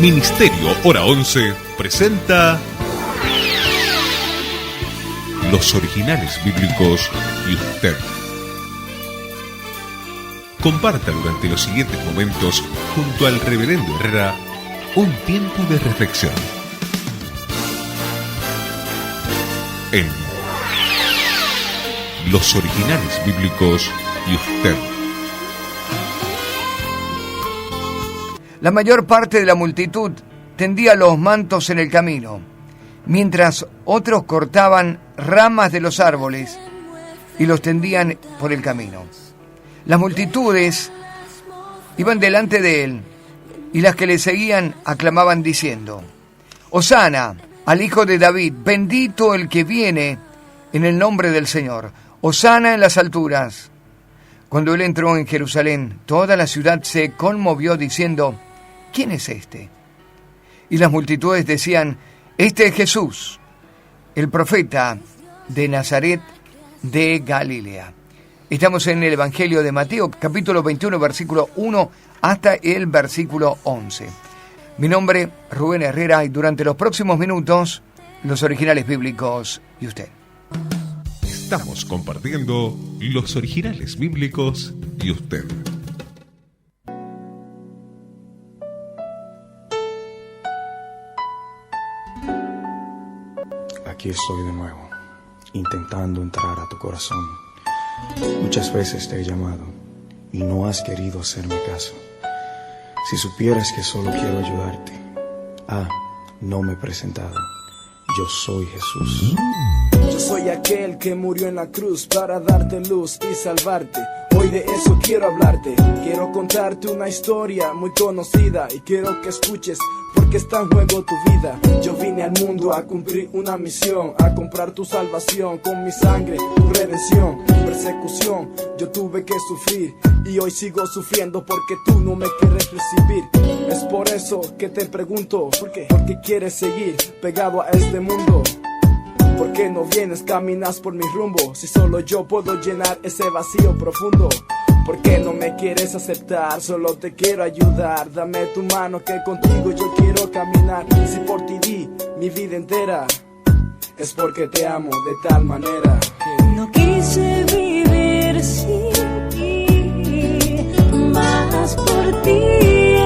Ministerio Hora 11 presenta Los Originales Bíblicos y usted. Comparta durante los siguientes momentos junto al Reverendo Herrera un tiempo de reflexión en Los Originales Bíblicos y usted. La mayor parte de la multitud tendía los mantos en el camino, mientras otros cortaban ramas de los árboles y los tendían por el camino. Las multitudes iban delante de él, y las que le seguían aclamaban diciendo: Hosana al Hijo de David, bendito el que viene en el nombre del Señor, Hosana en las alturas. Cuando él entró en Jerusalén, toda la ciudad se conmovió diciendo: ¿quién es este? Y las multitudes decían: este es Jesús, el profeta de Nazaret de Galilea. Estamos en el Evangelio de Mateo, capítulo 21, versículo 1 hasta el versículo 11. Mi nombre, Rubén Herrera, y durante los próximos minutos, los originales bíblicos y usted. Estamos compartiendo Los Originales Bíblicos y usted. Aquí estoy de nuevo, intentando entrar a tu corazón. Muchas veces te he llamado y no has querido hacerme caso. Si supieras que solo quiero ayudarte. No me he presentado. Yo soy Jesús. Yo soy aquel que murió en la cruz para darte luz y salvarte. Hoy de eso quiero hablarte. Quiero contarte una historia muy conocida y quiero que escuches porque está en juego tu vida. Yo vine al mundo a cumplir una misión, a comprar tu salvación con mi sangre, tu redención. Persecución yo tuve que sufrir y hoy sigo sufriendo porque tú no me quieres recibir. Es por eso que te pregunto, ¿por qué? ¿Por qué quieres seguir pegado a este mundo? ¿Por qué no vienes, caminas por mi rumbo? Si solo yo puedo llenar ese vacío profundo. ¿Por qué no me quieres aceptar? Solo te quiero ayudar. Dame tu mano que contigo yo quiero caminar. Si por ti di mi vida entera, es porque te amo de tal manera que no quise vivir sin ti, mas por ti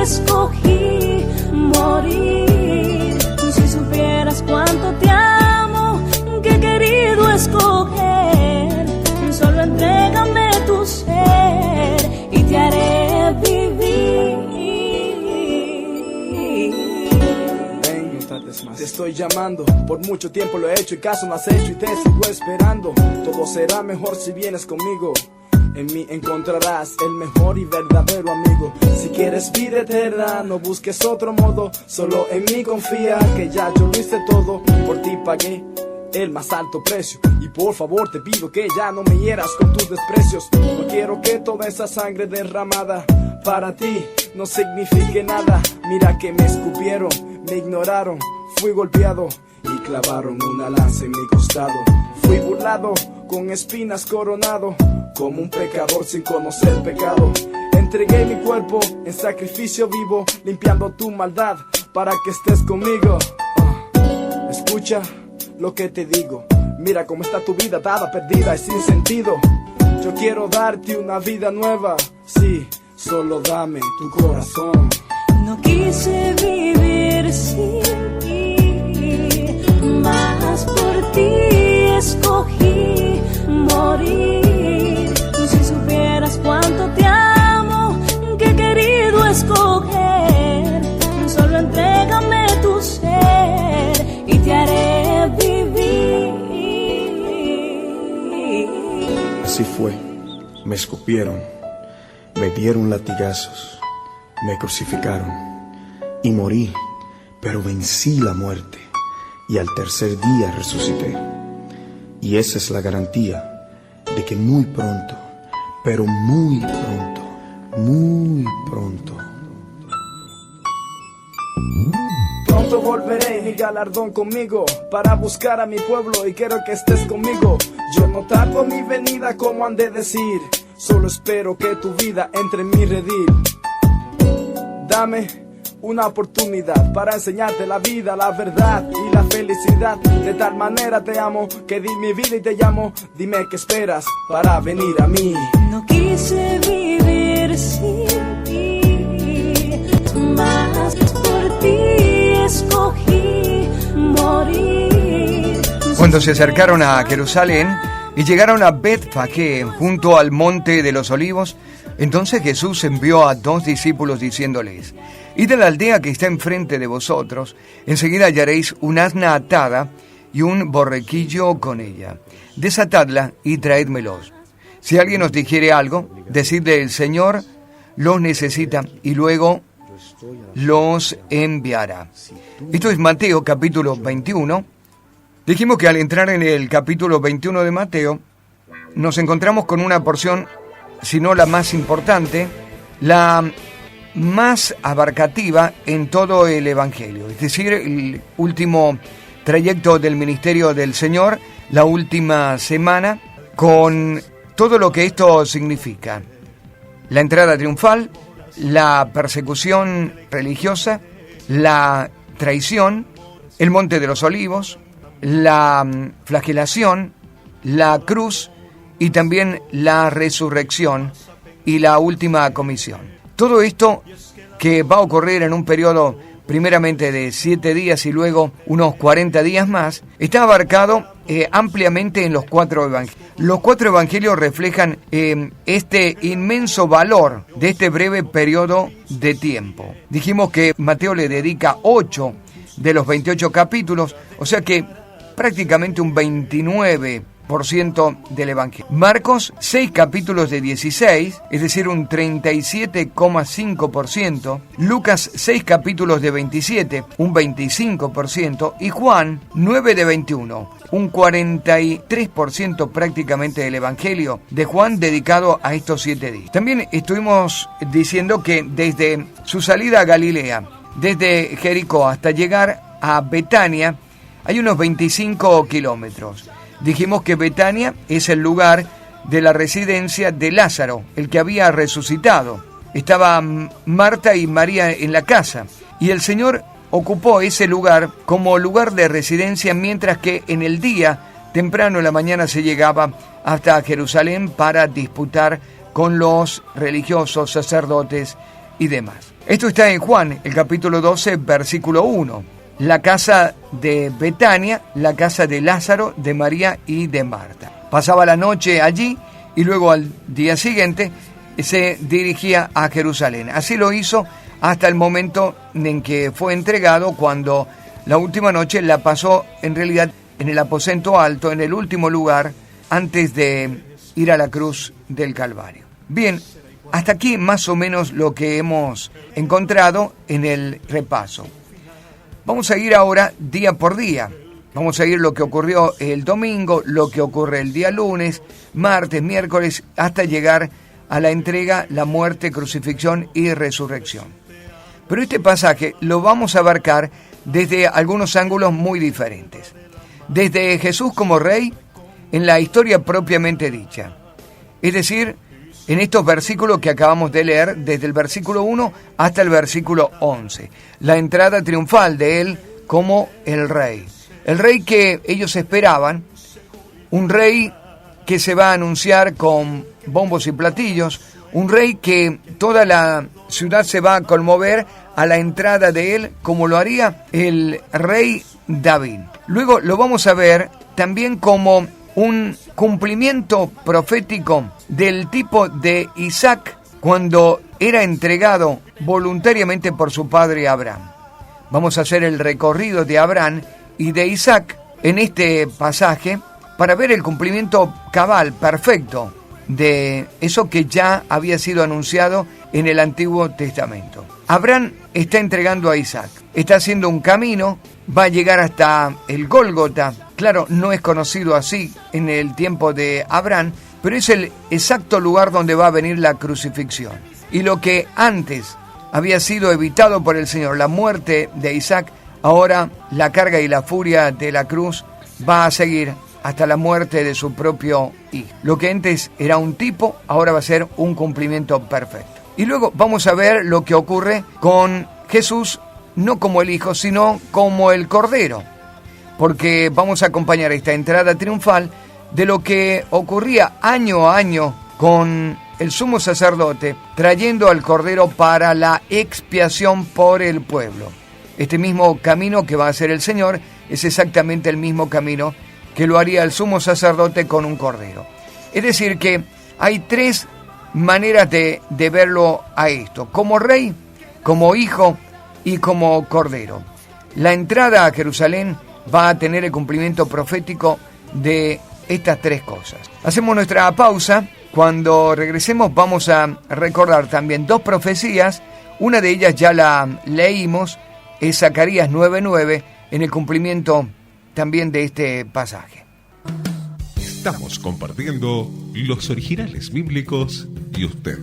escogí morir. Si supieras cuánto te amo, que he querido escoger, solo entrégame tu ser y te haré vivir. Ven, no tardes más. Te estoy llamando, por mucho tiempo lo he hecho y caso no has hecho y te sigo esperando. Todo será mejor si vienes conmigo. En mí encontrarás el mejor y verdadero amigo. Si quieres vida eterna, no busques otro modo. Solo en mí confía, que ya yo lo hice todo. Por ti pagué el más alto precio y por favor te pido que ya no me hieras con tus desprecios. No quiero que toda esa sangre derramada para ti no signifique nada. Mira que me escupieron, me ignoraron, fui golpeado y clavaron una lanza en mi costado. Fui burlado, con espinas coronado, como un pecador sin conocer pecado. Entregué mi cuerpo en sacrificio vivo, limpiando tu maldad para que estés conmigo. Escucha lo que te digo. Mira cómo está tu vida atada, perdida y sin sentido. Yo quiero darte una vida nueva. Sí, solo dame tu corazón. No quise vivir sin ti, mas por ti escogí morir. Si supieras cuánto te amo, que he querido escoger, solo entrégame tu ser y te haré vivir. Así fue, me escupieron, me dieron latigazos, me crucificaron y morí, pero vencí la muerte y al tercer día resucité. Y esa es la garantía de que muy pronto, pero muy pronto, muy pronto, pronto volveré mi galardón conmigo para buscar a mi pueblo y quiero que estés conmigo. Yo no tardo mi venida como han de decir, solo espero que tu vida entre en mi redil. Dame una oportunidad para enseñarte la vida, la verdad y la felicidad. De tal manera te amo que di mi vida y te llamo. Dime qué esperas para venir a mí. No quise vivir sin ti, más por ti escogí morir. Cuando se acercaron a Jerusalén y llegaron a Betfagé, junto al monte de los olivos, entonces Jesús envió a 2 discípulos diciéndoles: Id a la aldea que está enfrente de vosotros, enseguida hallaréis un asna atada y un borrequillo con ella. Desatadla y traédmelos. Si alguien os dijere algo, decidle: el Señor los necesita y luego los enviará. Esto es Mateo capítulo 21. Dijimos que al entrar en el capítulo 21 de Mateo, nos encontramos con una porción, si no la más importante, la más abarcativa en todo el Evangelio. Es decir, el último trayecto del ministerio del Señor, la última semana, con todo lo que esto significa. La entrada triunfal, la persecución religiosa, la traición, el monte de los olivos, la flagelación, la cruz y también la resurrección y la última comisión. Todo esto que va a ocurrir en un periodo primeramente de 7 días y luego unos 40 días más, está abarcado ampliamente en los 4 evangelios. Los 4 evangelios reflejan este inmenso valor de este breve periodo de tiempo. Dijimos que Mateo le dedica 8 de los 28 capítulos, o sea que prácticamente un 29% del Evangelio. Marcos, 6 capítulos de 16, es decir, un 37,5%. Lucas, 6 capítulos de 27, un 25%. Y Juan, 9 de 21, un 43% prácticamente del Evangelio de Juan dedicado a estos 7 días. También estuvimos diciendo que desde su salida a Galilea, desde Jericó hasta llegar a Betania, hay unos 25 kilómetros. Dijimos que Betania es el lugar de la residencia de Lázaro, el que había resucitado. Estaban Marta y María en la casa, y el Señor ocupó ese lugar como lugar de residencia, mientras que en el día, temprano en la mañana, se llegaba hasta Jerusalén para disputar con los religiosos, sacerdotes y demás. Esto está en Juan, el capítulo 12, versículo 1. La casa de Betania, la casa de Lázaro, de María y de Marta. Pasaba la noche allí y luego al día siguiente se dirigía a Jerusalén. Así lo hizo hasta el momento en que fue entregado, cuando la última noche la pasó en realidad en el aposento alto, en el último lugar, antes de ir a la cruz del Calvario. Bien, hasta aquí más o menos lo que hemos encontrado en el repaso. Vamos a ir ahora día por día. Vamos a ir lo que ocurrió el domingo, lo que ocurre el día lunes, martes, miércoles, hasta llegar a la entrega, la muerte, crucifixión y resurrección. Pero este pasaje lo vamos a abarcar desde algunos ángulos muy diferentes. Desde Jesús como rey, en la historia propiamente dicha. Es decir, en estos versículos que acabamos de leer, desde el versículo 1 hasta el versículo 11. La entrada triunfal de él como el rey. El rey que ellos esperaban, un rey que se va a anunciar con bombos y platillos, un rey que toda la ciudad se va a conmover a la entrada de él, como lo haría el rey David. Luego lo vamos a ver también como un cumplimiento profético del tipo de Isaac cuando era entregado voluntariamente por su padre Abraham. Vamos a hacer el recorrido de Abraham y de Isaac en este pasaje para ver el cumplimiento cabal, perfecto, de eso que ya había sido anunciado en el Antiguo Testamento. Abraham está entregando a Isaac, está haciendo un camino, va a llegar hasta el Gólgota. Claro, no es conocido así en el tiempo de Abraham, pero es el exacto lugar donde va a venir la crucifixión. Y lo que antes había sido evitado por el Señor, la muerte de Isaac, ahora la carga y la furia de la cruz va a seguir hasta la muerte de su propio hijo. Lo que antes era un tipo, ahora va a ser un cumplimiento perfecto. Y luego vamos a ver lo que ocurre con Jesús no como el Hijo, sino como el Cordero, porque vamos a acompañar esta entrada triunfal de lo que ocurría año a año con el sumo sacerdote, trayendo al Cordero para la expiación por el pueblo. Este mismo camino que va a hacer el Señor es exactamente el mismo camino que lo haría el sumo sacerdote con un Cordero. Es decir que hay tres maneras de verlo a esto: como rey, como hijo y como Cordero. La entrada a Jerusalén va a tener el cumplimiento profético de estas tres cosas. Hacemos nuestra pausa. Cuando regresemos vamos a recordar también dos profecías. Una de ellas ya la leímos, es Zacarías 9:9, en el cumplimiento también de este pasaje. Estamos compartiendo los originales bíblicos y usted.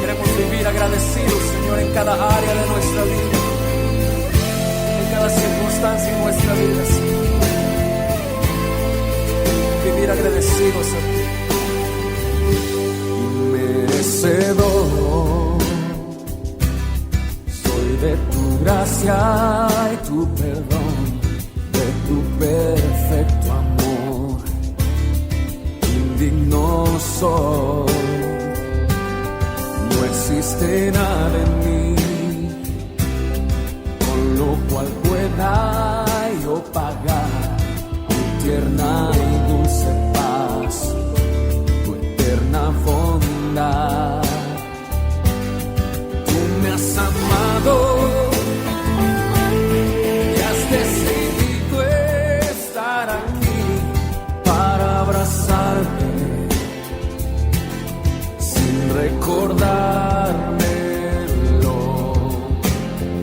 Queremos vivir agradecidos, Señor, en cada área de nuestra vida, en cada circunstancia de nuestra vida, Señor. Vivir agradecidos a ti. Inmerecedor soy de tu gracia y tu perdón, de tu perfecto amor. Indigno soy, no existe nada en mí con lo cual pueda yo pagar tu tierna y dulce paz, tu eterna bondad. Tú me has amado y has decidido estar aquí para abrazarme sin recordarme lo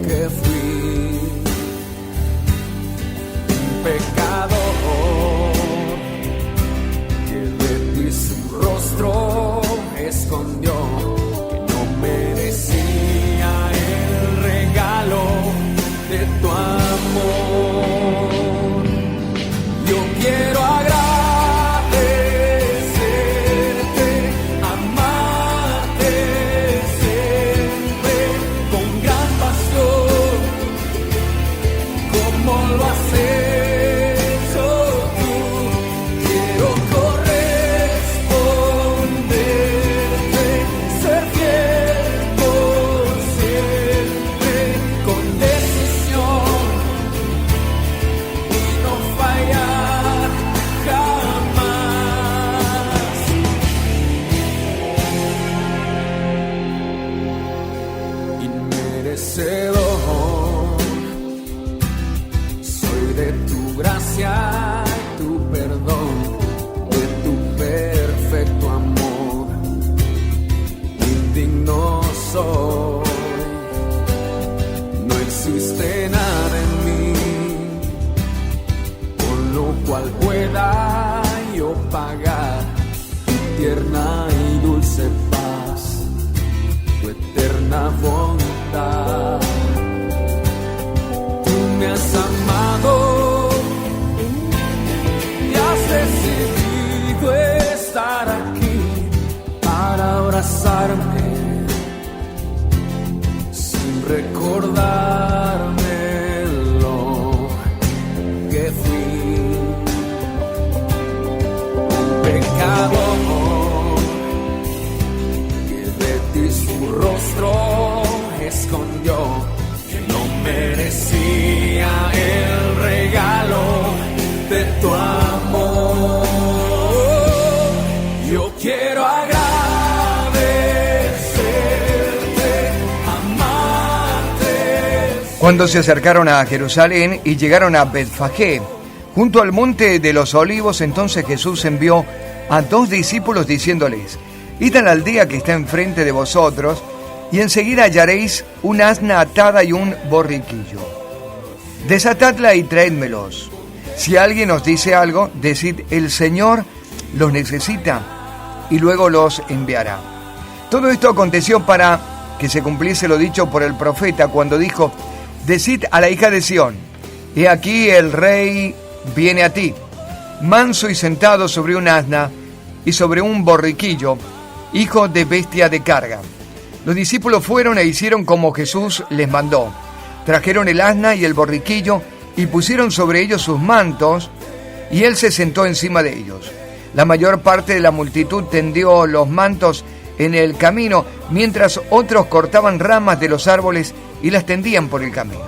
que fui, un pecador que de ti su rostro escondió, que no merecía el regalo de tu amor. Yo quiero bondad. Tú me has amado y has decidido estar aquí para abrazarme sin recordarme lo que fui, un pecador su rostro escondió, que no merecía el regalo de tu amor. Yo quiero agradecerte, amarte. Cuando se acercaron a Jerusalén y llegaron a Betfagé, junto al monte de los Olivos, entonces Jesús envió a 2 discípulos diciéndoles: id a la aldea que está enfrente de vosotros, y enseguida hallaréis un asna atada y un borriquillo. Desatadla y traédmelos. Si alguien os dice algo, decid: el Señor los necesita, y luego los enviará. Todo esto aconteció para que se cumpliese lo dicho por el profeta cuando dijo: decid a la hija de Sión: he aquí el rey viene a ti, manso y sentado sobre un asna y sobre un borriquillo, hijo de bestia de carga. Los discípulos fueron e hicieron como Jesús les mandó. Trajeron el asna y el borriquillo y pusieron sobre ellos sus mantos, y él se sentó encima de ellos. La mayor parte de la multitud tendió los mantos en el camino, mientras otros cortaban ramas de los árboles y las tendían por el camino.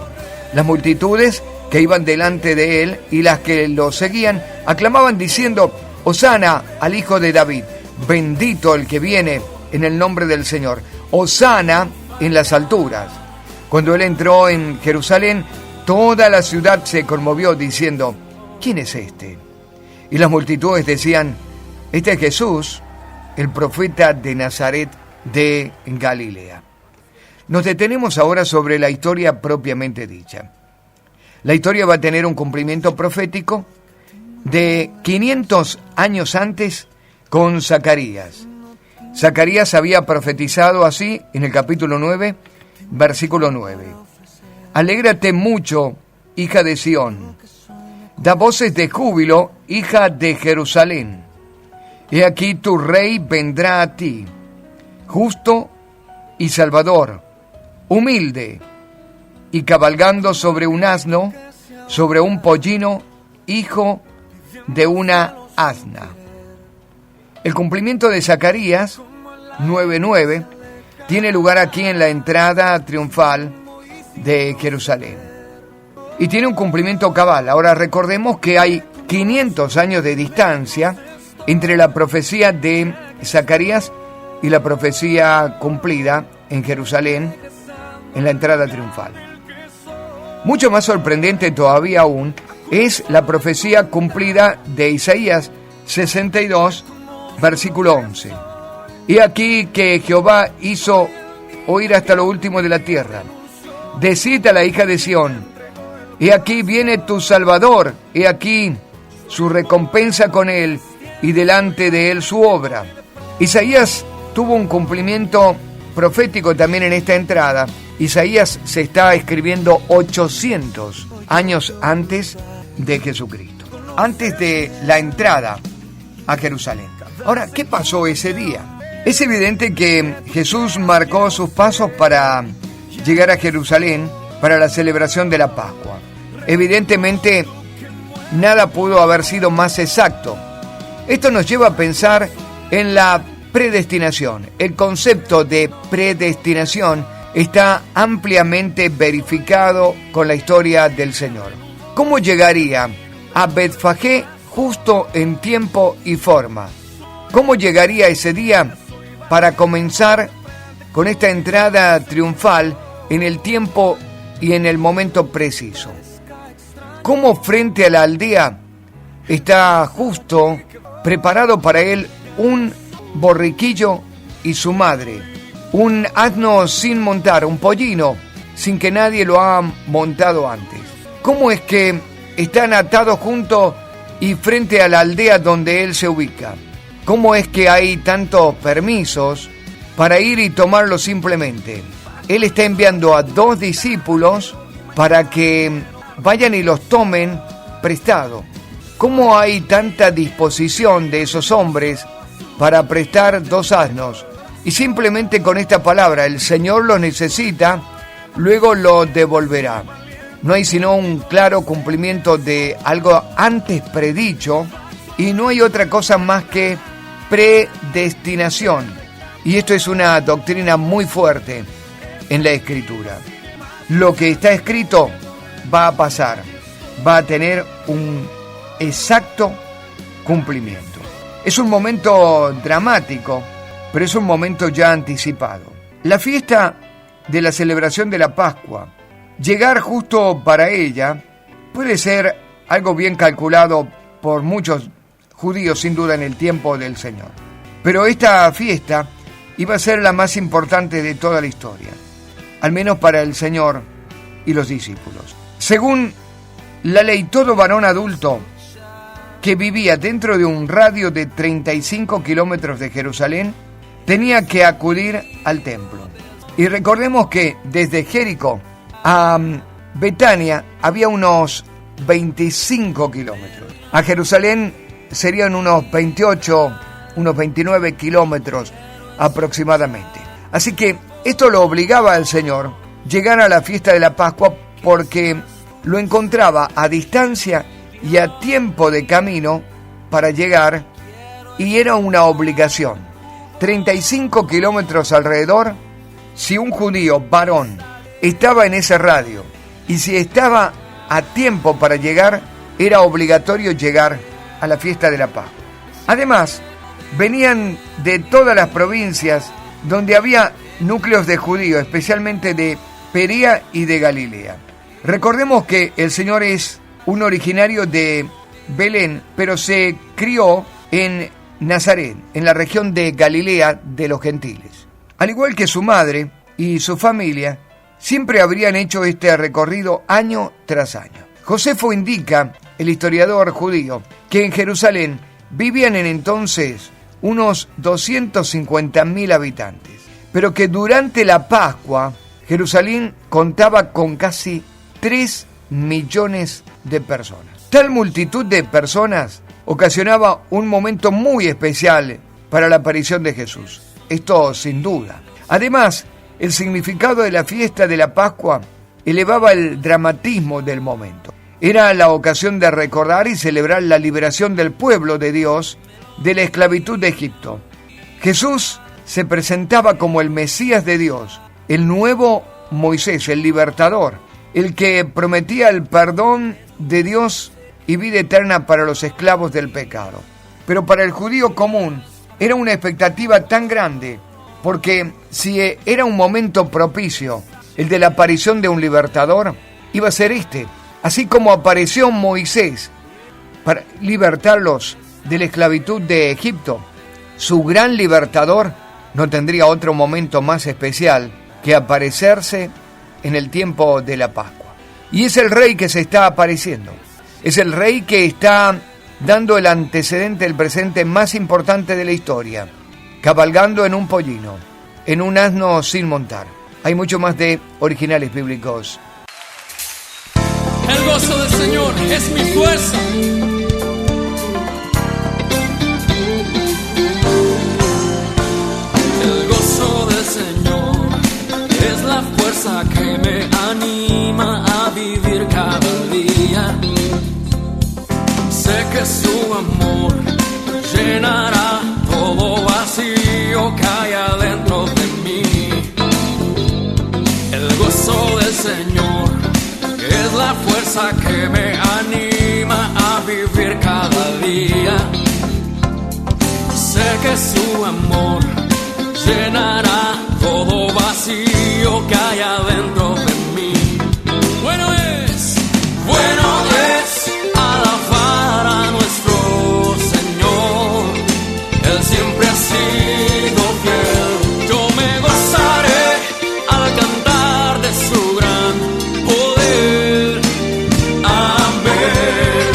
Las multitudes que iban delante de él y las que lo seguían aclamaban diciendo: Hosana al Hijo de David, bendito el que viene en el nombre del Señor, Hosana en las alturas. Cuando él entró en Jerusalén, toda la ciudad se conmovió diciendo: ¿quién es este? Y las multitudes decían: este es Jesús, el profeta de Nazaret de Galilea. Nos detenemos ahora sobre la historia propiamente dicha. La historia va a tener un cumplimiento profético de 500 años antes con Zacarías. Zacarías había profetizado así en el capítulo 9, versículo 9. Alégrate mucho, hija de Sión. Da voces de júbilo, hija de Jerusalén. He aquí tu rey vendrá a ti, justo y salvador, humilde y cabalgando sobre un asno, sobre un pollino, hijo de una asna. El cumplimiento de Zacarías 9:9 tiene lugar aquí en la entrada triunfal de Jerusalén. Y tiene un cumplimiento cabal. Ahora recordemos que hay 500 años de distancia entre la profecía de Zacarías y la profecía cumplida en Jerusalén en la entrada triunfal. Mucho más sorprendente todavía aún es la profecía cumplida de Isaías 62, versículo 11. He aquí que Jehová hizo oír hasta lo último de la tierra. Decid a la hija de Sión: he aquí viene tu Salvador, he aquí su recompensa con él, y delante de él su obra. Isaías tuvo un cumplimiento profético también en esta entrada. Isaías se está escribiendo 800 años antes de Jesucristo, antes de la entrada a Jerusalén. Ahora, ¿qué pasó ese día? Es evidente que Jesús marcó sus pasos para llegar a Jerusalén para la celebración de la Pascua. Evidentemente, nada pudo haber sido más exacto. Esto nos lleva a pensar en la predestinación. El concepto de predestinación está ampliamente verificado con la historia del Señor. ¿Cómo llegaría a Betfagé justo en tiempo y forma? ¿Cómo llegaría ese día para comenzar con esta entrada triunfal en el tiempo y en el momento preciso? ¿Cómo frente a la aldea está justo preparado para él un borriquillo y su madre, un asno sin montar, un pollino sin que nadie lo ha montado antes? ¿Cómo es que están atados juntos y frente a la aldea donde él se ubica? ¿Cómo es que hay tantos permisos para ir y tomarlo simplemente? Él está enviando a 2 discípulos para que vayan y los tomen prestado. ¿Cómo hay tanta disposición de esos hombres para prestar 2 asnos? Y simplemente con esta palabra: el Señor los necesita, luego lo devolverá. No hay sino un claro cumplimiento de algo antes predicho, y no hay otra cosa más que predestinación. Y esto es una doctrina muy fuerte en la Escritura. Lo que está escrito va a pasar, va a tener un exacto cumplimiento. Es un momento dramático, pero es un momento ya anticipado. La fiesta de la celebración de la Pascua, llegar justo para ella, puede ser algo bien calculado por muchos judíos, sin duda, en el tiempo del Señor. Pero esta fiesta iba a ser la más importante de toda la historia, al menos para el Señor y los discípulos. Según la ley, todo varón adulto que vivía dentro de un radio de 35 kilómetros de Jerusalén tenía que acudir al templo. Y recordemos que desde Jericó a Betania había unos 25 kilómetros. A Jerusalén serían unos 28, unos 29 kilómetros aproximadamente. Así que esto lo obligaba al Señor a llegar a la fiesta de la Pascua porque lo encontraba a distancia y a tiempo de camino para llegar, y era una obligación. 35 kilómetros alrededor. Si un judío varón estaba en ese radio y si estaba a tiempo para llegar, era obligatorio llegar a la fiesta de la Pascua. Además, venían de todas las provincias donde había núcleos de judíos, especialmente de Perea y de Galilea. Recordemos que el Señor es un originario de Belén, pero se crió en Nazaret, en la región de Galilea de los gentiles. Al igual que su madre y su familia, siempre habrían hecho este recorrido año tras año. Josefo indica, el historiador judío, que en Jerusalén vivían en entonces unos 250.000 habitantes, pero que durante la Pascua Jerusalén contaba con casi 3 millones de personas. Tal multitud de personas ocasionaba un momento muy especial para la aparición de Jesús. Esto sin duda. Además, el significado de la fiesta de la Pascua elevaba el dramatismo del momento. Era la ocasión de recordar y celebrar la liberación del pueblo de Dios de la esclavitud de Egipto. Jesús se presentaba como el Mesías de Dios, el nuevo Moisés, el libertador, el que prometía el perdón de Dios y vida eterna para los esclavos del pecado. Pero para el judío común era una expectativa tan grande, porque si era un momento propicio, el de la aparición de un libertador, iba a ser este. Así como apareció Moisés para libertarlos de la esclavitud de Egipto, su gran libertador no tendría otro momento más especial que aparecerse en el tiempo de la Pascua. Y es el rey que se está apareciendo. Es el rey que está dando el antecedente, el presente más importante de la historia, cabalgando en un pollino, en un asno sin montar. Hay mucho más de Originales Bíblicos. El gozo del Señor es mi fuerza. El gozo del Señor es la fuerza que me anima a vivir cada día. Sé que su amor llenará todo vacío que hay adentro de mí. El gozo del Señor es la fuerza que me anima a vivir cada día. Sé que su amor llenará todo vacío que hay adentro de mí. Bueno es alabar a nuestro Señor. Él siempre ha sido fiel. Yo me gozaré al cantar de su gran poder. Amén.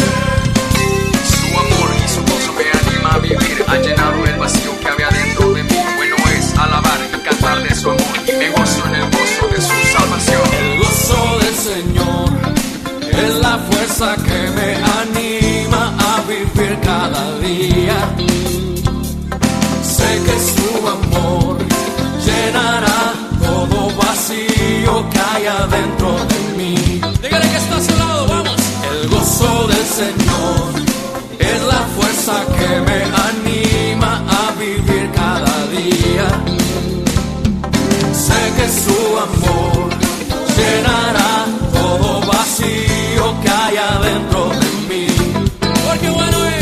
Su amor y su gozo me anima a vivir. Ha llenado el vacío que había dentro de mí. Bueno es alabar y cantar de su amor. Y me gozo en el gozo de su salvación. El gozo del Señor es la fuerza que me anima a vivir cada día. Sé que su amor llenará todo vacío que hay adentro de mí. Dígale que está a su lado, vamos. El gozo del Señor es la fuerza que me anima a vivir cada día. Sé que su amor llenará todo vacío que hay adentro de mí. Porque bueno es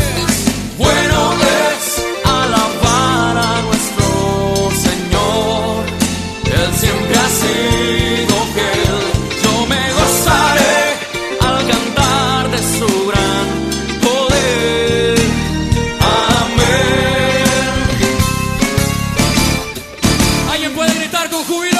alabar a nuestro Señor. Él siempre ha sido fiel. Yo me gozaré al cantar de su gran poder. Amén. ¿Alguien puede gritar con júbilo?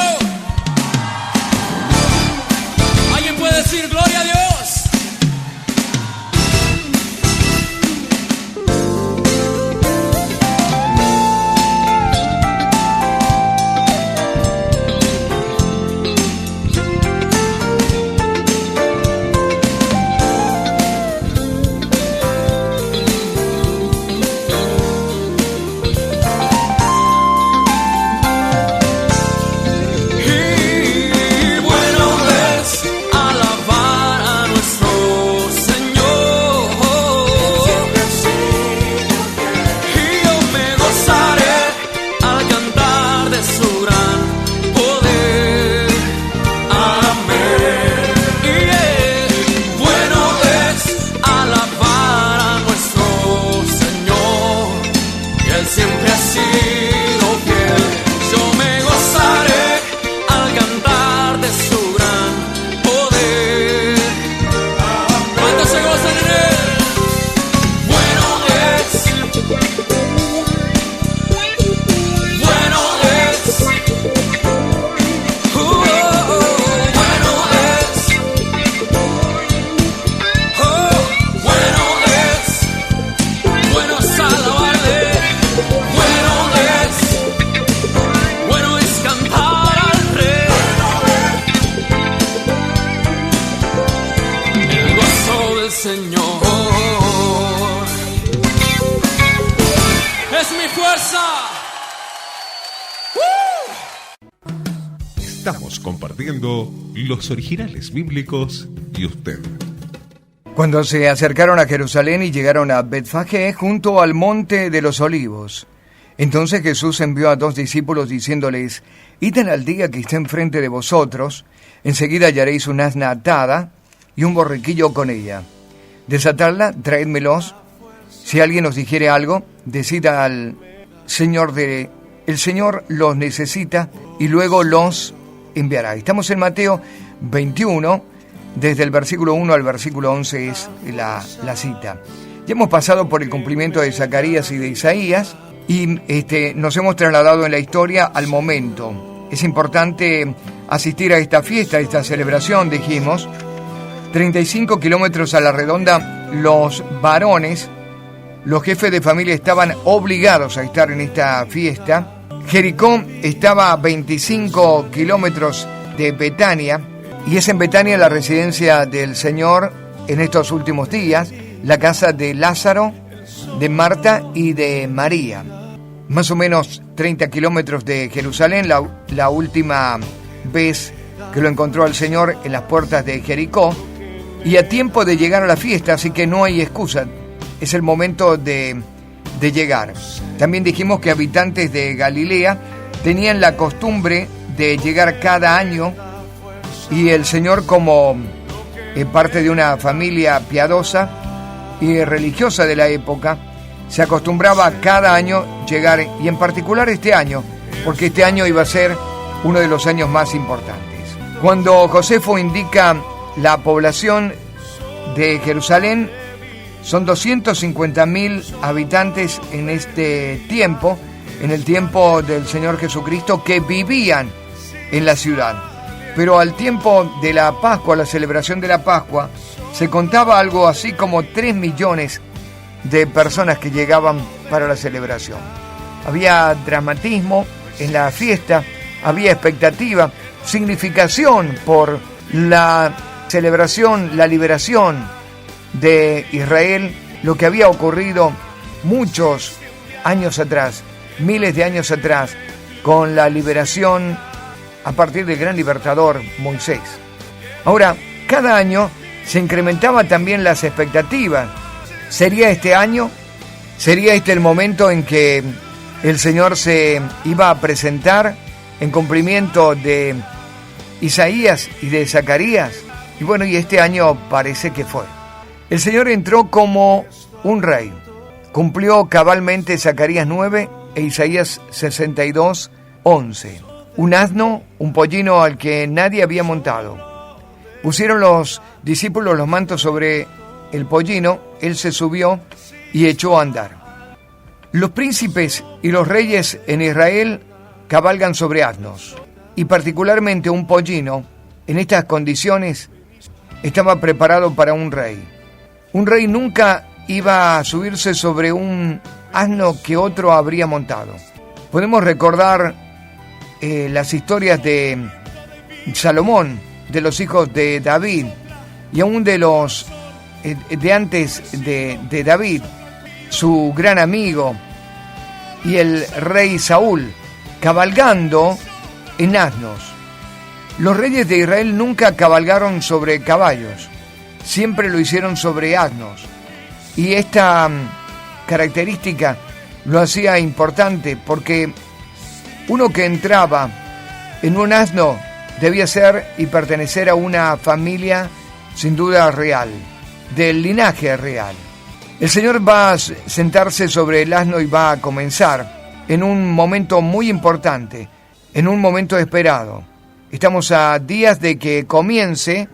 Estamos compartiendo los originales bíblicos y usted. Cuando se acercaron a Jerusalén y llegaron a Betfagé, junto al monte de los olivos, entonces Jesús envió a 2 discípulos diciéndoles: id a la aldea que está enfrente de vosotros, enseguida hallaréis un asna atada y un borriquillo con ella. Desatadla, traédmelos. Si alguien os dijere algo, decid al Señor el Señor los necesita y luego los enviará. Estamos en Mateo 21, desde el versículo 1 al versículo 11 es la cita. Ya hemos pasado por el cumplimiento de Zacarías y de Isaías y nos hemos trasladado en la historia al momento. Es importante asistir a esta fiesta, a esta celebración, dijimos. 35 kilómetros a la redonda, los varones, los jefes de familia estaban obligados a estar en esta fiesta. Jericó estaba a 25 kilómetros de Betania, y es en Betania la residencia del Señor en estos últimos días, la casa de Lázaro, de Marta y de María. Más o menos 30 kilómetros de Jerusalén, la última vez que lo encontró al Señor en las puertas de Jericó, y a tiempo de llegar a la fiesta, así que no hay excusa, es el momento de llegar. También dijimos que habitantes de Galilea tenían la costumbre de llegar cada año, y el Señor, como parte de una familia piadosa y religiosa de la época, se acostumbraba cada año llegar, y en particular este año, porque este año iba a ser uno de los años más importantes. Cuando Josefo indica la población de Jerusalén, son 250.000 habitantes en este tiempo, en el tiempo del Señor Jesucristo, que vivían en la ciudad. Pero al tiempo de la Pascua, la celebración de la Pascua, se contaba algo así como 3 millones de personas que llegaban para la celebración. Había dramatismo en la fiesta, había expectativa, significación por la celebración, la liberación de Israel, lo que había ocurrido muchos años atrás, miles de años atrás, con la liberación a partir del gran libertador Moisés. Ahora, cada año se incrementaban también las expectativas. ¿Sería este año? ¿Sería este el momento en que el Señor se iba a presentar en cumplimiento de Isaías y de Zacarías? Y bueno, y este año parece que fue. El Señor entró como un rey. Cumplió cabalmente Zacarías 9 e Isaías 62, 11. Un asno, un pollino al que nadie había montado. Pusieron los discípulos los mantos sobre el pollino, él se subió y echó a andar. Los príncipes y los reyes en Israel cabalgan sobre asnos, y particularmente un pollino, en estas condiciones, estaba preparado para un rey. Un rey nunca iba a subirse sobre un asno que otro habría montado. Podemos recordar las historias de Salomón, de los hijos de David, y aún de los de antes de David, su gran amigo, y el rey Saúl, cabalgando en asnos. Los reyes de Israel nunca cabalgaron sobre caballos, siempre lo hicieron sobre asnos, y esta característica lo hacía importante, porque uno que entraba en un asno debía ser y pertenecer a una familia sin duda real, del linaje real. El Señor va a sentarse sobre el asno y va a comenzar en un momento muy importante, en un momento esperado. Estamos a días de que comience,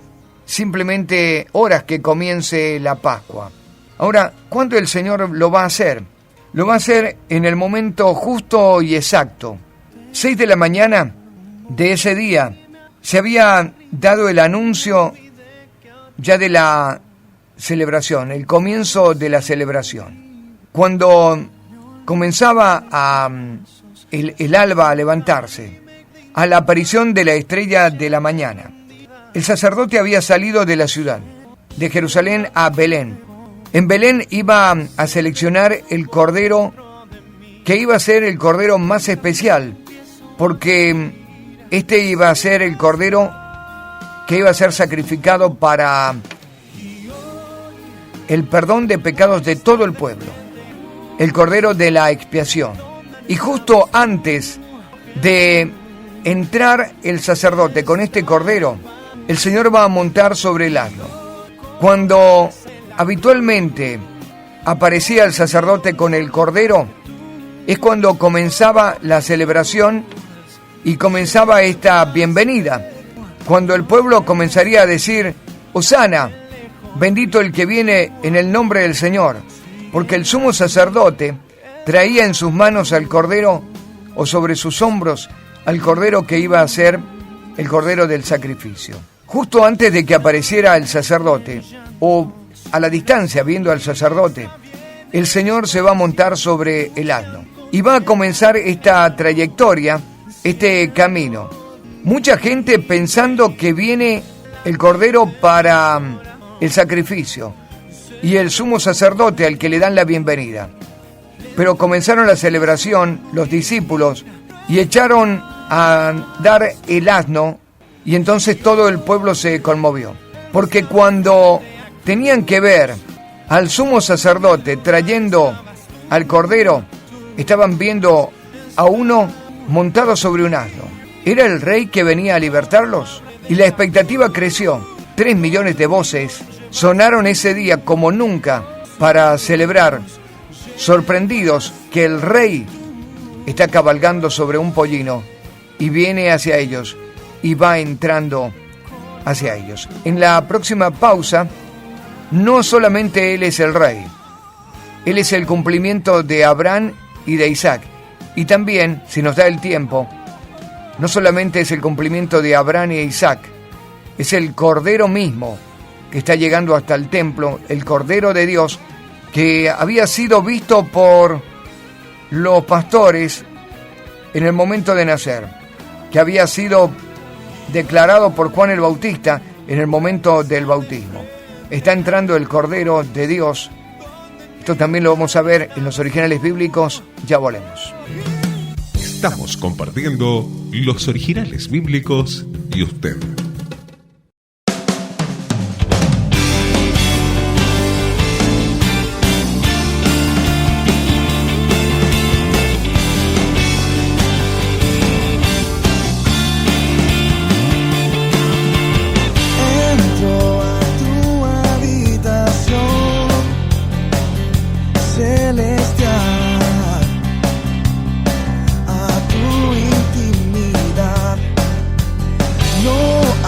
simplemente horas que comience la Pascua. Ahora, ¿cuándo el Señor lo va a hacer? Lo va a hacer en el momento justo y exacto. 6 de la mañana de ese día se había dado el anuncio ya de la celebración, el comienzo de la celebración. Cuando comenzaba el alba a levantarse, a la aparición de la estrella de la mañana, el sacerdote había salido de la ciudad, de Jerusalén a Belén. En Belén iba a seleccionar el cordero que iba a ser el cordero más especial, porque este iba a ser el cordero que iba a ser sacrificado para el perdón de pecados de todo el pueblo, el cordero de la expiación. Y justo antes de entrar el sacerdote con este cordero, el Señor va a montar sobre el asno. Cuando habitualmente aparecía el sacerdote con el cordero, es cuando comenzaba la celebración y comenzaba esta bienvenida, cuando el pueblo comenzaría a decir: Hosana, bendito el que viene en el nombre del Señor, porque el sumo sacerdote traía en sus manos al cordero, o sobre sus hombros al cordero que iba a ser el cordero del sacrificio. Justo antes de que apareciera el sacerdote, o a la distancia viendo al sacerdote, el Señor se va a montar sobre el asno y va a comenzar esta trayectoria, este camino. Mucha gente pensando que viene el cordero para el sacrificio y el sumo sacerdote al que le dan la bienvenida. Pero comenzaron la celebración los discípulos y echaron a dar el asno, y entonces todo el pueblo se conmovió, porque cuando tenían que ver al sumo sacerdote trayendo al cordero, estaban viendo a uno montado sobre un asno. ¿Era el rey que venía a libertarlos? Y la expectativa creció. 3 millones de voces sonaron ese día como nunca para celebrar, sorprendidos que el rey está cabalgando sobre un pollino y viene hacia ellos y va entrando hacia ellos. En la próxima pausa, no solamente Él es el rey, Él es el cumplimiento de Abraham y de Isaac. Y también, si nos da el tiempo, no solamente es el cumplimiento de Abraham y Isaac, es el Cordero mismo que está llegando hasta el templo, el Cordero de Dios, que había sido visto por los pastores en el momento de nacer, que había sido declarado por Juan el Bautista en el momento del bautismo. Está entrando el Cordero de Dios. Esto también lo vamos a ver en los originales bíblicos. Ya volvemos. Estamos compartiendo los originales bíblicos y usted. No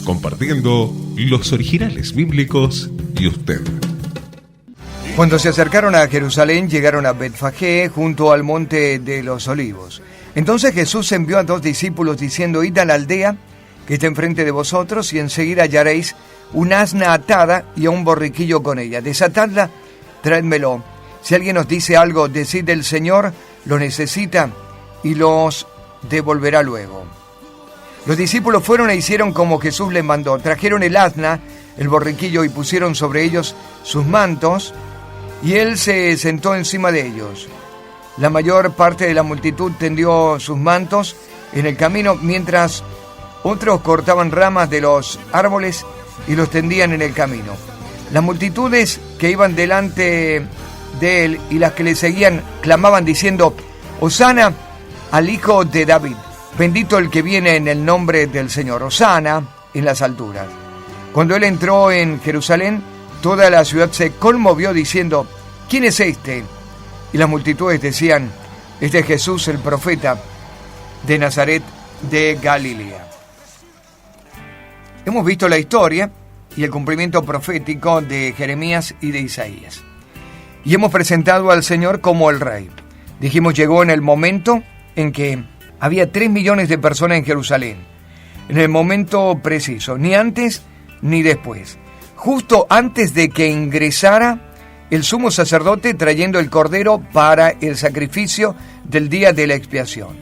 compartiendo los originales bíblicos y usted. Cuando se acercaron a Jerusalén, llegaron a Betfagé, junto al monte de los Olivos. Entonces Jesús envió a 2 discípulos diciendo: id a la aldea que está enfrente de vosotros, y enseguida hallaréis un asna atada y a un borriquillo con ella. Desatadla, traédmelo. Si alguien os dice algo, decid: el Señor lo necesita y los devolverá luego. Los discípulos fueron e hicieron como Jesús les mandó. Trajeron el asna, el borriquillo, y pusieron sobre ellos sus mantos, y él se sentó encima de ellos. La mayor parte de la multitud tendió sus mantos en el camino, mientras otros cortaban ramas de los árboles y los tendían en el camino. Las multitudes que iban delante de él y las que le seguían clamaban diciendo: Hosana al Hijo de David, bendito el que viene en el nombre del Señor, Hosana en las alturas. Cuando él entró en Jerusalén, toda la ciudad se conmovió diciendo: ¿quién es este? Y las multitudes decían: este es Jesús, el profeta de Nazaret de Galilea. Hemos visto la historia y el cumplimiento profético de Jeremías y de Isaías. Y hemos presentado al Señor como el Rey. Dijimos, llegó en el momento en que había 3 millones de personas en Jerusalén. En el momento preciso, ni antes ni después. Justo antes de que ingresara el sumo sacerdote trayendo el cordero para el sacrificio del día de la expiación.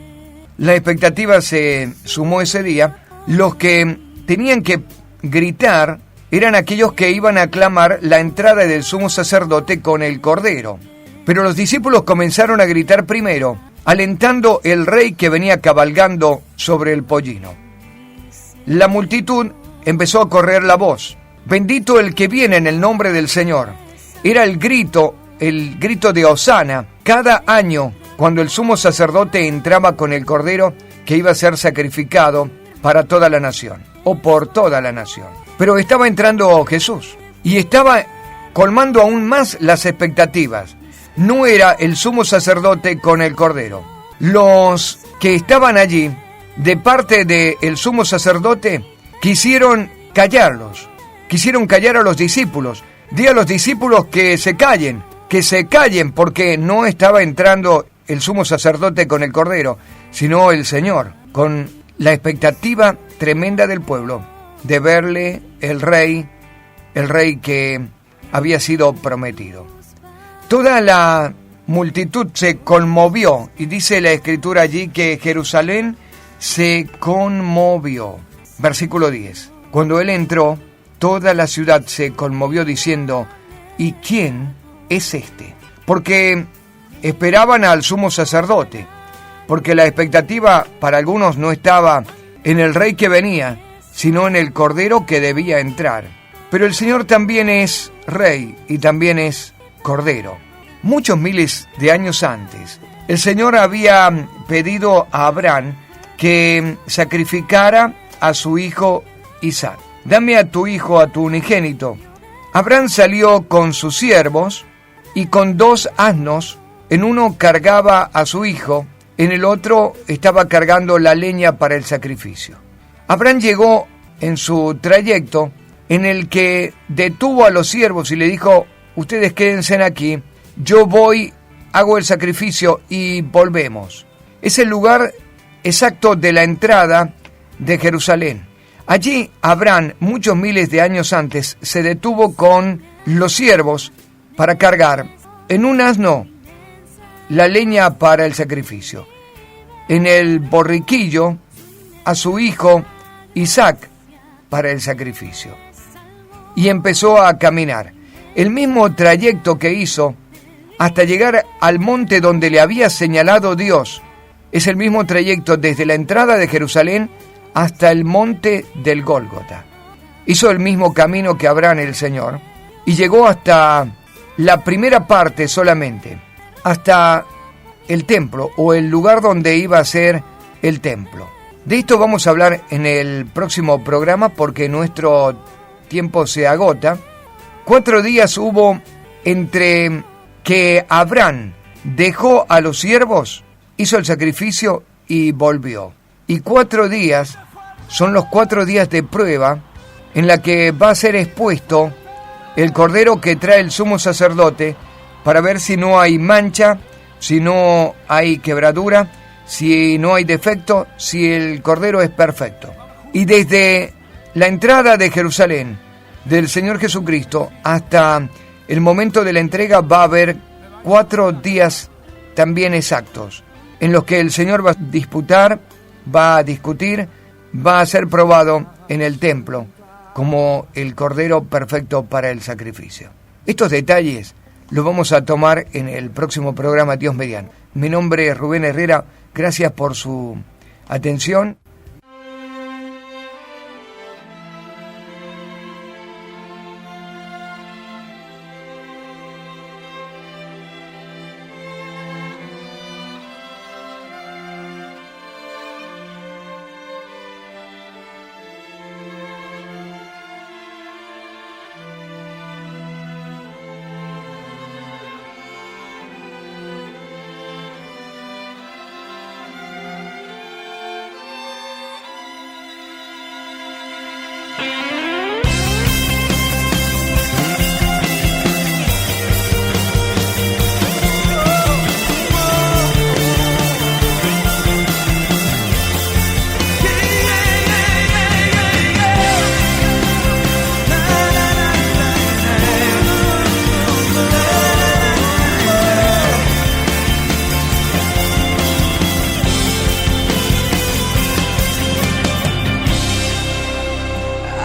La expectativa se sumó ese día. Los que tenían que gritar eran aquellos que iban a aclamar la entrada del sumo sacerdote con el cordero. Pero los discípulos comenzaron a gritar primero, alentando el rey que venía cabalgando sobre el pollino. La multitud empezó a correr la voz: bendito el que viene en el nombre del Señor. Era el grito de Hosana cada año cuando el sumo sacerdote entraba con el cordero que iba a ser sacrificado para toda la nación, o por toda la nación. Pero estaba entrando Jesús y estaba colmando aún más las expectativas. No era el sumo sacerdote con el cordero. Los que estaban allí, de parte del sumo sacerdote, quisieron callarlos, quisieron callar a los discípulos. Di a los discípulos que se callen, porque no estaba entrando el sumo sacerdote con el cordero, sino el Señor, con la expectativa tremenda del pueblo de verle el rey que había sido prometido. Toda la multitud se conmovió, y dice la Escritura allí que Jerusalén se conmovió. Versículo 10. Cuando él entró, toda la ciudad se conmovió diciendo: ¿y quién es este? Porque esperaban al sumo sacerdote, porque la expectativa para algunos no estaba en el rey que venía, sino en el cordero que debía entrar. Pero el Señor también es rey y también es cordero. Muchos miles de años antes, el Señor había pedido a Abraham que sacrificara a su hijo Isaac. Dame a tu hijo, a tu unigénito. Abraham salió con sus siervos y con 2 asnos. En uno cargaba a su hijo, en el otro estaba cargando la leña para el sacrificio. Abraham llegó en su trayecto en el que detuvo a los siervos y le dijo: ustedes quédense aquí, yo voy, hago el sacrificio y volvemos. Es el lugar exacto de la entrada de Jerusalén. Allí Abraham, muchos miles de años antes, se detuvo con los siervos para cargar en un asno la leña para el sacrificio, en el borriquillo a su hijo Isaac para el sacrificio. Y empezó a caminar el mismo trayecto que hizo hasta llegar al monte donde le había señalado Dios. Es el mismo trayecto desde la entrada de Jerusalén hasta el monte del Gólgota. Hizo el mismo camino que Abraham el Señor y llegó hasta la primera parte solamente, hasta el templo o el lugar donde iba a ser el templo. De esto vamos a hablar en el próximo programa porque nuestro tiempo se agota. 4 días hubo entre que Abraham dejó a los siervos, hizo el sacrificio y volvió. Y 4 días son los 4 días de prueba en la que va a ser expuesto el cordero que trae el sumo sacerdote para ver si no hay mancha, si no hay quebradura, si no hay defecto, si el cordero es perfecto. Y desde la entrada de Jerusalén del Señor Jesucristo hasta el momento de la entrega va a haber 4 días también exactos, en los que el Señor va a disputar, va a discutir, va a ser probado en el templo como el cordero perfecto para el sacrificio. Estos detalles los vamos a tomar en el próximo programa, Dios mediante. Mi nombre es Rubén Herrera, gracias por su atención.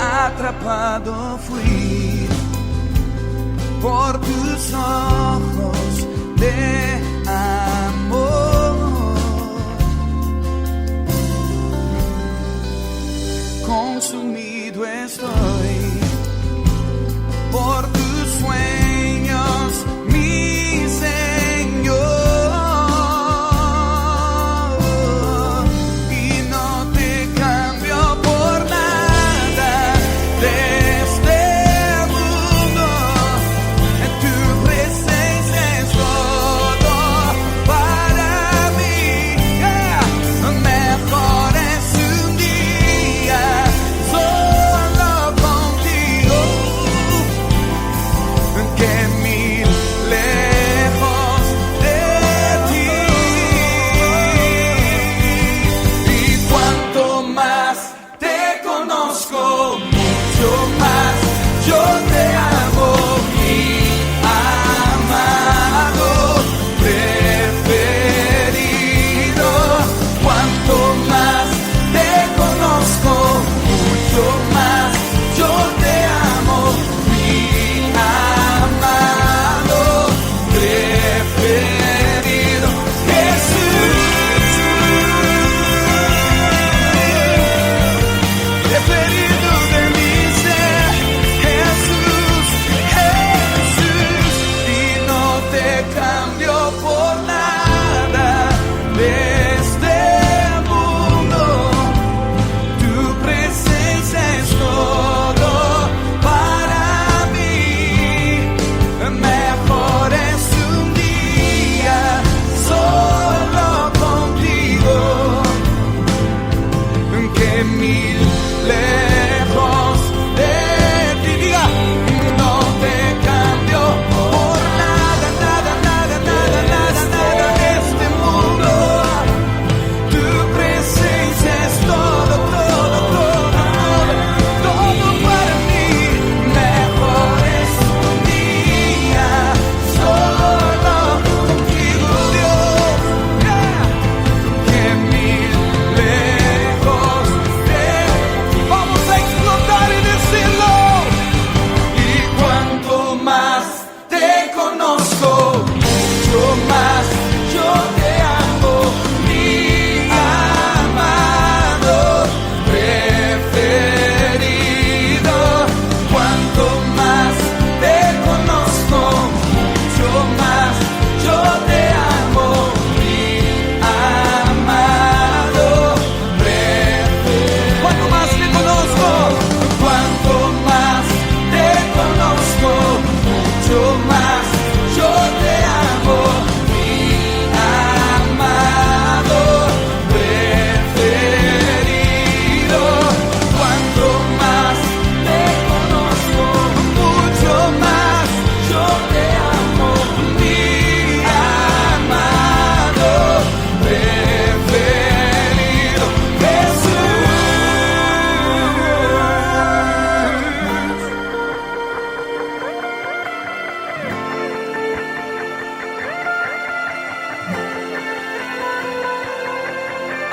Atrapado fui por tus ojos de amor, consumido estoy por tus sueños, mi Señor, y no te cambio por nada. Desde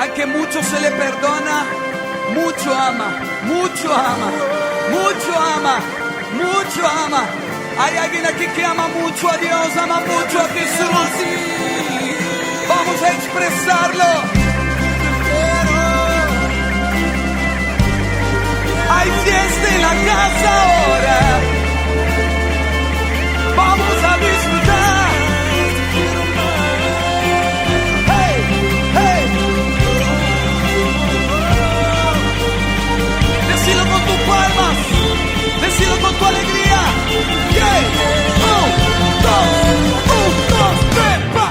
Al que mucho se le perdona, mucho ama, mucho ama, mucho ama, mucho ama. Hay alguien aquí que ama mucho a Dios, ama mucho a Jesús. Vamos a expresarlo. Hay fiesta en la casa ahora. Vamos a disfrutar. Hey, hey. Decilo con tus palmas, decilo con tu alegría. Yeah. 1, 2, 3, pa.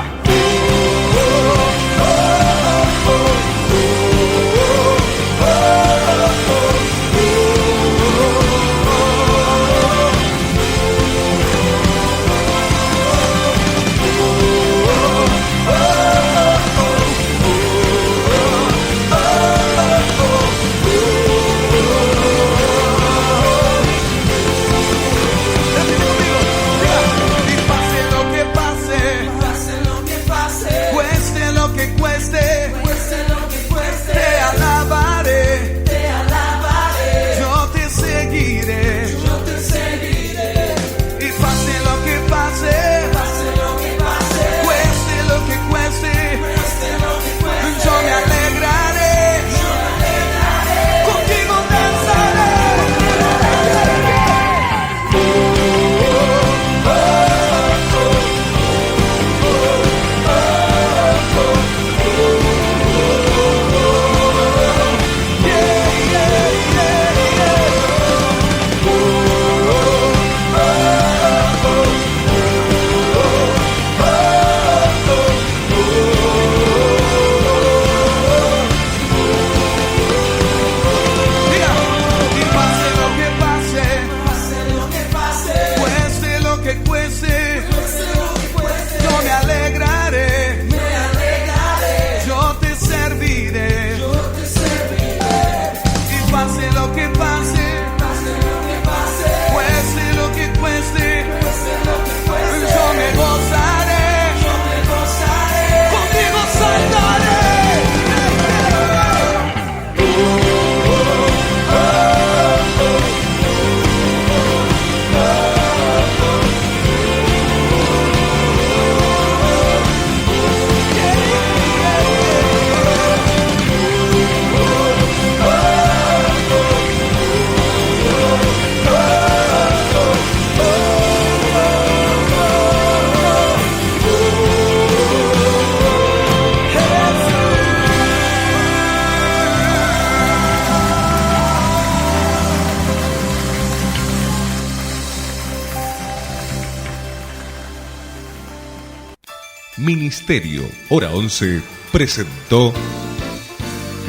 Ministerio Hora 11 presentó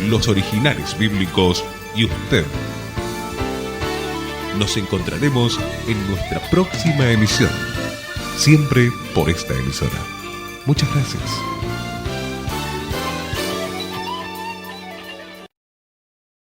Los Originales Bíblicos y Usted. Nos encontraremos en nuestra próxima emisión, siempre por esta emisora. Muchas gracias.